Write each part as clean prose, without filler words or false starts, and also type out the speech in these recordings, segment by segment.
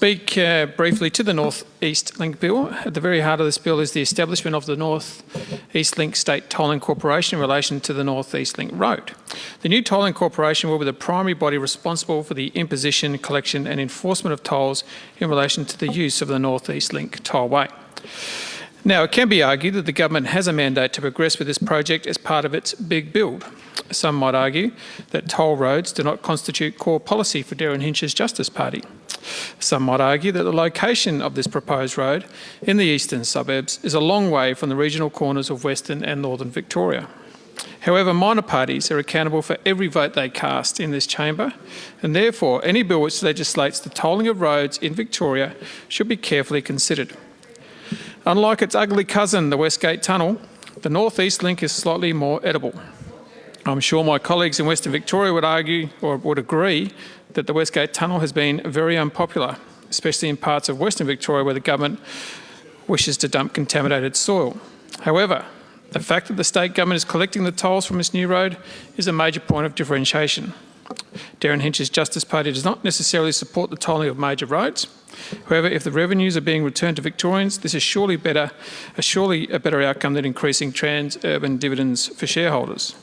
speak briefly to the North East Link Bill. At the very heart of this bill is the establishment of the North East Link State Tolling Corporation in relation to the North East Link Road. The new tolling corporation will be the primary body responsible for the imposition, collection and enforcement of tolls in relation to the use of the North East Link Tollway. Now, it can be argued that the government has a mandate to progress with this project as part of its big build. Some might argue that toll roads do not constitute core policy for Derryn Hinch's Justice Party. Some might argue that the location of this proposed road in the eastern suburbs is a long way from the regional corners of Western and Northern Victoria. However, minor parties are accountable for every vote they cast in this chamber, and therefore any bill which legislates the tolling of roads in Victoria should be carefully considered. Unlike its ugly cousin, the West Gate Tunnel, the North East Link is slightly more edible. I'm sure my colleagues in Western Victoria would argue or would agree that the West Gate Tunnel has been very unpopular, especially in parts of Western Victoria where the government wishes to dump contaminated soil. However, the fact that the state government is collecting the tolls from this new road is a major point of differentiation. Derryn Hinch's Justice Party does not necessarily support the tolling of major roads. However, if the revenues are being returned to Victorians, this is surely a better outcome than increasing trans-urban dividends for shareholders.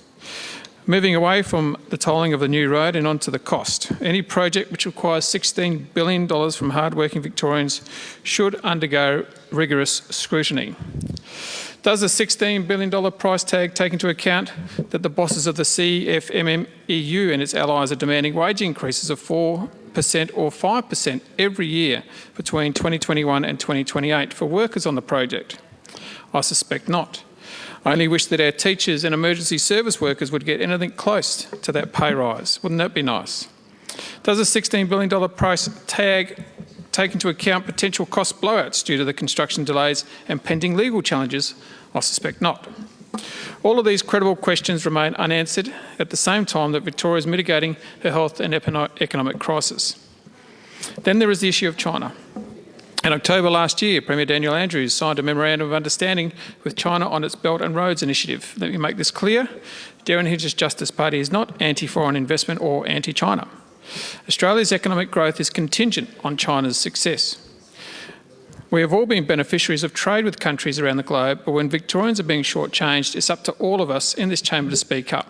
Moving away from the tolling of the new road and onto the cost, any project which requires $16 billion from hard-working Victorians should undergo rigorous scrutiny. Does the $16 billion price tag take into account that the bosses of the CFMMEU and its allies are demanding wage increases of 4% or 5% every year between 2021 and 2028 for workers on the project? I suspect not. I only wish that our teachers and emergency service workers would get anything close to that pay rise. Wouldn't that be nice? Does the $16 billion price tag take into account potential cost blowouts due to the construction delays and pending legal challenges? I suspect not. All of these credible questions remain unanswered at the same time that Victoria is mitigating her health and economic crisis. Then there is the issue of China. In October last year, Premier Daniel Andrews signed a memorandum of understanding with China on its Belt and Roads initiative. Let me make this clear. Derryn Hinch's Justice Party is not anti-foreign investment or anti-China. Australia's economic growth is contingent on China's success. We have all been beneficiaries of trade with countries around the globe, but when Victorians are being shortchanged, it's up to all of us in this chamber to speak up.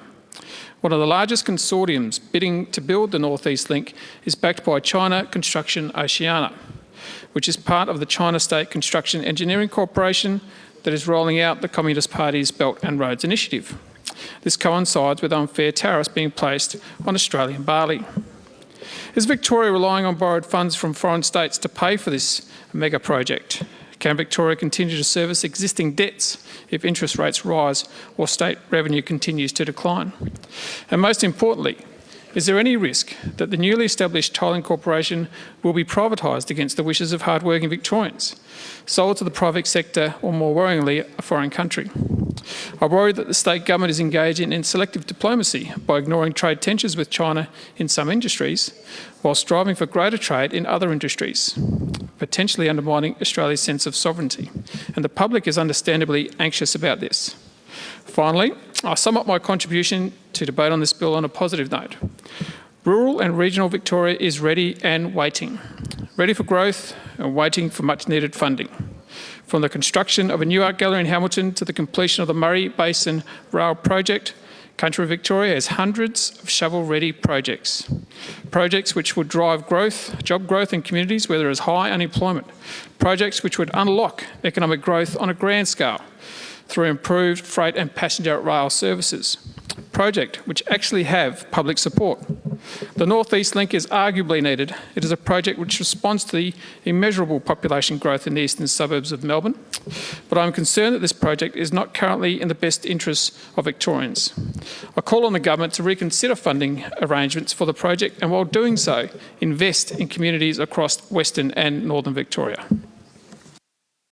One of the largest consortiums bidding to build the North East Link is backed by China Construction Oceania, which is part of the China State Construction Engineering Corporation that is rolling out the Communist Party's Belt and Roads initiative. This coincides with unfair tariffs being placed on Australian barley. Is Victoria relying on borrowed funds from foreign states to pay for this mega project? Can Victoria continue to service existing debts if interest rates rise or state revenue continues to decline? And most importantly, is there any risk that the newly established tolling corporation will be privatised against the wishes of hard-working Victorians, sold to the private sector or, more worryingly, a foreign country? I worry that the state government is engaging in selective diplomacy by ignoring trade tensions with China in some industries, while striving for greater trade in other industries, potentially undermining Australia's sense of sovereignty. And the public is understandably anxious about this. Finally, I'll sum up my contribution to debate on this bill on a positive note. Rural and regional Victoria is ready and waiting. Ready for growth and waiting for much needed funding. From the construction of a new art gallery in Hamilton to the completion of the Murray Basin Rail Project, Country Victoria has hundreds of shovel-ready projects. Projects which would drive growth, job growth in communities where there is high unemployment. Projects which would unlock economic growth on a grand scale through improved freight and passenger rail services. Project which actually have public support. The North East Link is arguably needed. It is a project which responds to the immeasurable population growth in the eastern suburbs of Melbourne, but I'm concerned that this project is not currently in the best interests of Victorians. I call on the government to reconsider funding arrangements for the project and, while doing so, invest in communities across Western and Northern Victoria.